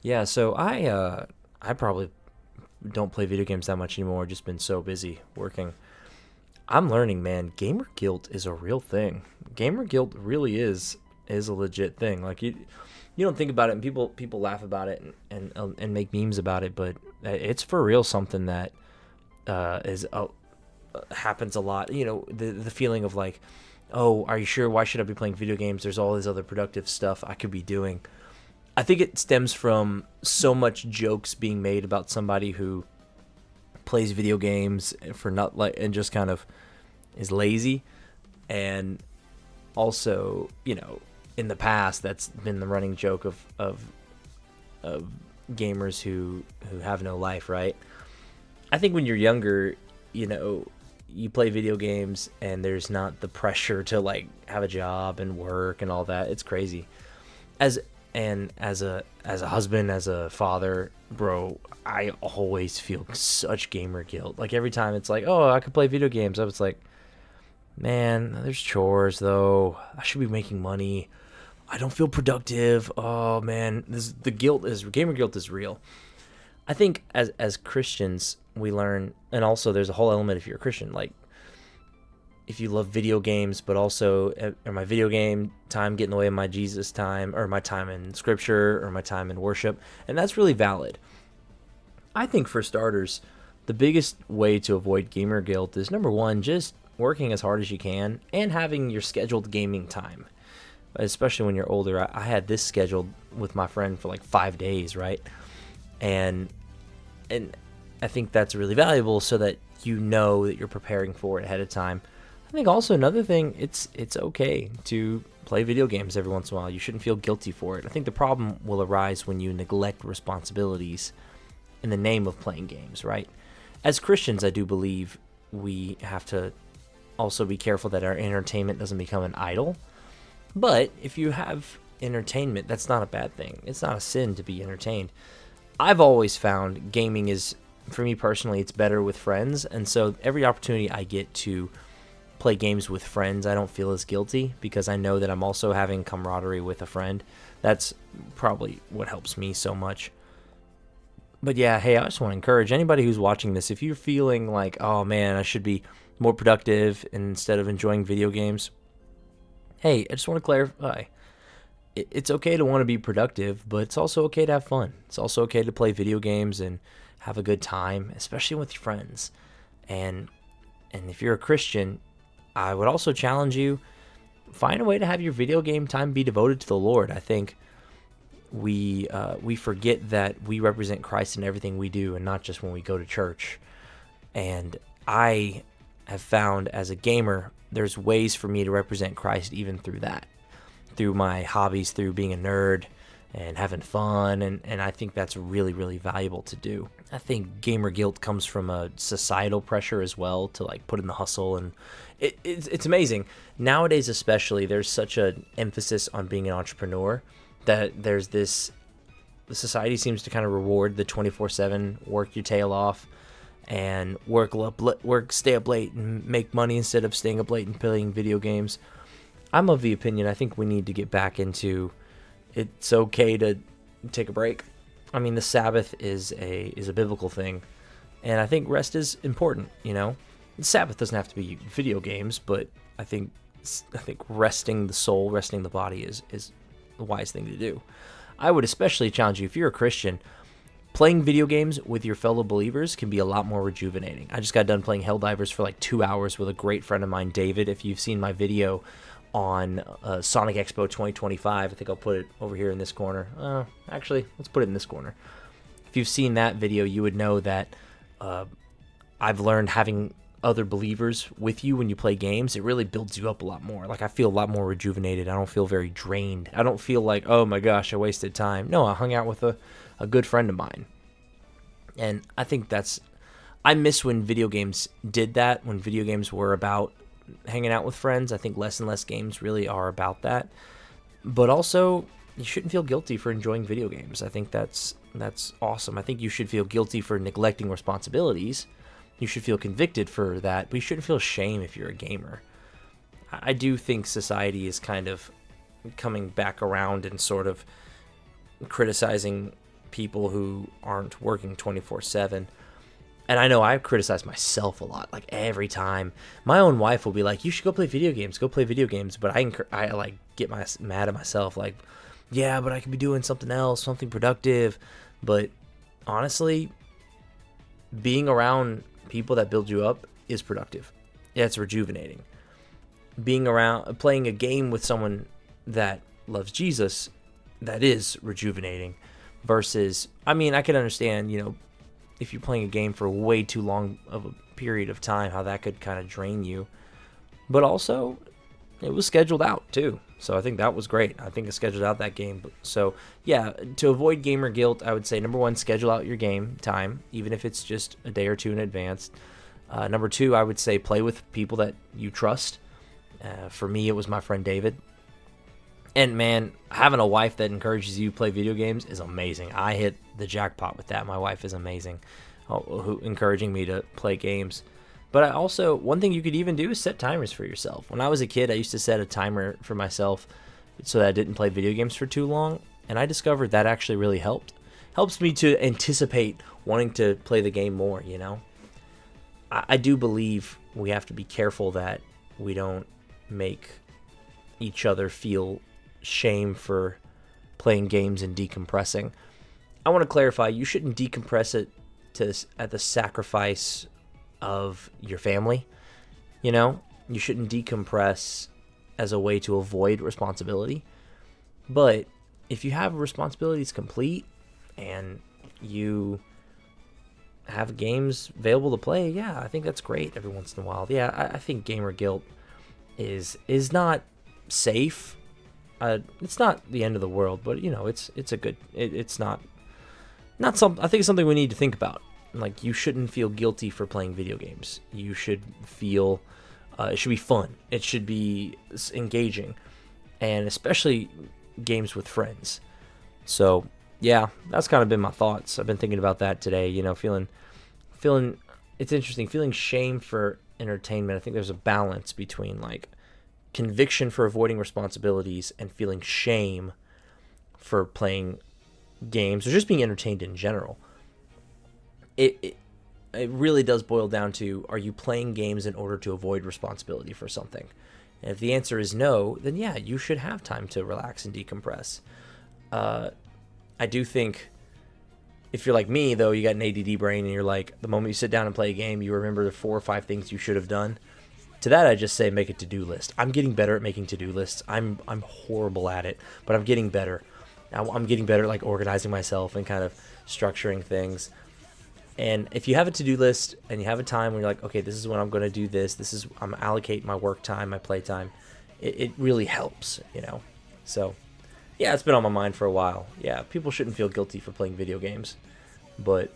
Yeah, so I probably don't play video games that much anymore. Just been so busy working. I'm learning, man. Gamer guilt is a real thing. Gamer guilt really is a legit thing. Like you don't think about it, and people laugh about it and make memes about it, but it's for real something that is happens a lot. You know, the feeling of like, oh, are you sure? Why should I be playing video games? There's all this other productive stuff I could be doing. I think it stems from so much jokes being made about somebody who plays video games for not like and just kind of is lazy, and also, you know, in the past that's been the running joke of gamers who have no life, right? I think when you're younger, you know, you play video games and there's not the pressure to like have a job and work and all that. It's crazy. As as a husband, as a father, bro, I always feel such gamer guilt. Like every time it's like, oh, I could play video games. I was like, man, there's chores though. I should be making money. I don't feel productive. Oh man, this the guilt is gamer guilt is real. I think as Christians we learn, and also there's a whole element if you're a Christian, like if you love video games, but also are my video game time getting in the way of my Jesus time, or my time in Scripture, or my time in worship, and that's really valid. I think for starters, the biggest way to avoid gamer guilt is number one, just working as hard as you can and having your scheduled gaming time. Especially when you're older, I had this scheduled with my friend for like 5 days, right? And I think that's really valuable so that you know that you're preparing for it ahead of time. I think also another thing, it's okay to play video games every once in a while. You shouldn't feel guilty for it. I think the problem will arise when you neglect responsibilities in the name of playing games, right? As Christians, I do believe we have to also be careful that our entertainment doesn't become an idol. But if you have entertainment, that's not a bad thing. It's not a sin to be entertained. I've always found gaming is, for me personally, it's better with friends. And so every opportunity I get to play games with friends, I don't feel as guilty because I know that I'm also having camaraderie with a friend. That's probably what helps me so much. But yeah, hey, I just want to encourage anybody who's watching this, if you're feeling like, oh man, I should be more productive instead of enjoying video games, hey, I just want to clarify. It's okay to want to be productive, but it's also okay to have fun. It's also okay to play video games and have a good time, especially with your friends. And if you're a Christian, I would also challenge you, find a way to have your video game time be devoted to the Lord. I think we forget that we represent Christ in everything we do and not just when we go to church. And I have found as a gamer, there's ways for me to represent Christ even through that, through my hobbies, through being a nerd and having fun. And I think that's really, really valuable to do. I think gamer guilt comes from a societal pressure as well to like put in the hustle. And it's amazing. Nowadays, especially, there's such an emphasis on being an entrepreneur that there's this, the society seems to kind of reward the 24/7 work your tail off and stay up late and make money instead of staying up late and playing video games. I'm of the opinion I think we need to get back into it's okay to take a break. I mean, the Sabbath is a biblical thing, and I think rest is important, you know? The Sabbath doesn't have to be video games, but I think resting the soul, resting the body is the wise thing to do. I would especially challenge you, if you're a Christian, playing video games with your fellow believers can be a lot more rejuvenating. I just got done playing Helldivers for like 2 hours with a great friend of mine, David. If you've seen my video on Sonic Expo 2025, I think I'll put it over here in this corner. Actually, let's put it in this corner. If you've seen that video, you would know that I've learned having other believers with you when you play games, it really builds you up a lot more. Like, I feel a lot more rejuvenated. I don't feel very drained. I don't feel like, oh my gosh, I wasted time. No, I hung out with a good friend of mine. And I think I miss when video games did that, when video games were about hanging out with friends. I think less and less games really are about that. But also, you shouldn't feel guilty for enjoying video games. I think that's awesome. I think you should feel guilty for neglecting responsibilities. You should feel convicted for that, but you shouldn't feel shame if you're a gamer. I do think society is kind of coming back around and sort of criticizing people who aren't working 24/7. And I know I criticize myself a lot. Like every time, my own wife will be like, "You should go play video games. Go play video games." But I like get mad at myself. Like, yeah, but I could be doing something else, something productive. But honestly, being around people that build you up is productive. Yeah, it's rejuvenating. Being around, playing a game with someone that loves Jesus, that is rejuvenating. Versus, I mean, I can understand, if you're playing a game for way too long of a period of time, how that could kind of drain you. But also, it was scheduled out too. So I think that was great. I think it scheduled out that game. So yeah, to avoid gamer guilt, I would say number one, schedule out your game time, even if it's just a day or two in advance. Number two, I would say play with people that you trust. For me, it was my friend David. And man, having a wife that encourages you to play video games is amazing. I hit the jackpot with that. My wife is amazing, encouraging me to play games. But I also, one thing you could even do is set timers for yourself. When I was a kid, I used to set a timer for myself so that I didn't play video games for too long. And I discovered that actually really helped. Helps me to anticipate wanting to play the game more, I do believe we have to be careful that we don't make each other feel shame for playing games and decompressing. I want to clarify, you shouldn't decompress it at the sacrifice of your family. You shouldn't decompress as a way to avoid responsibility. But if you have responsibilities complete and you have games available to play, yeah, I think that's great every once in a while. Yeah, I think gamer guilt is not safe. It's not the end of the world, but it's a good. It's not some. I think it's something we need to think about. Like, you shouldn't feel guilty for playing video games. You should feel it should be fun. It should be engaging, and especially games with friends. So yeah, that's kind of been my thoughts. I've been thinking about that today. Feeling. It's interesting. Feeling shame for entertainment. I think there's a balance between like conviction for avoiding responsibilities and feeling shame for playing games or just being entertained in general. It really does boil down to, are you playing games in order to avoid responsibility for something? And if the answer is no, then yeah, you should have time to relax and decompress. I do think if you're like me, though, you got an ADD brain and you're like, the moment you sit down and play a game, you remember the 4 or 5 things you should have done. To that, I just say make a to-do list. I'm getting better at making to-do lists. I'm horrible at it, but I'm getting better. I'm getting better at like organizing myself and kind of structuring things. And if you have a to-do list and you have a time where you're like, okay, this is when I'm going to do this. I'm allocating my work time, my play time. It really helps, So, yeah, it's been on my mind for a while. Yeah, people shouldn't feel guilty for playing video games, but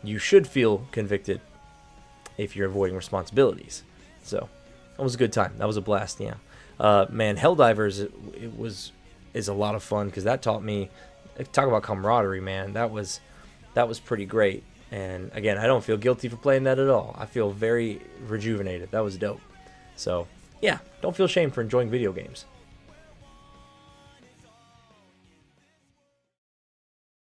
you should feel convicted if you're avoiding responsibilities. So, that was a good time. That was a blast, yeah. Man, Helldivers is a lot of fun because that taught me, talk about camaraderie, man. That was pretty great. And again, I don't feel guilty for playing that at all. I feel very rejuvenated. That was dope. So, yeah, don't feel shame for enjoying video games.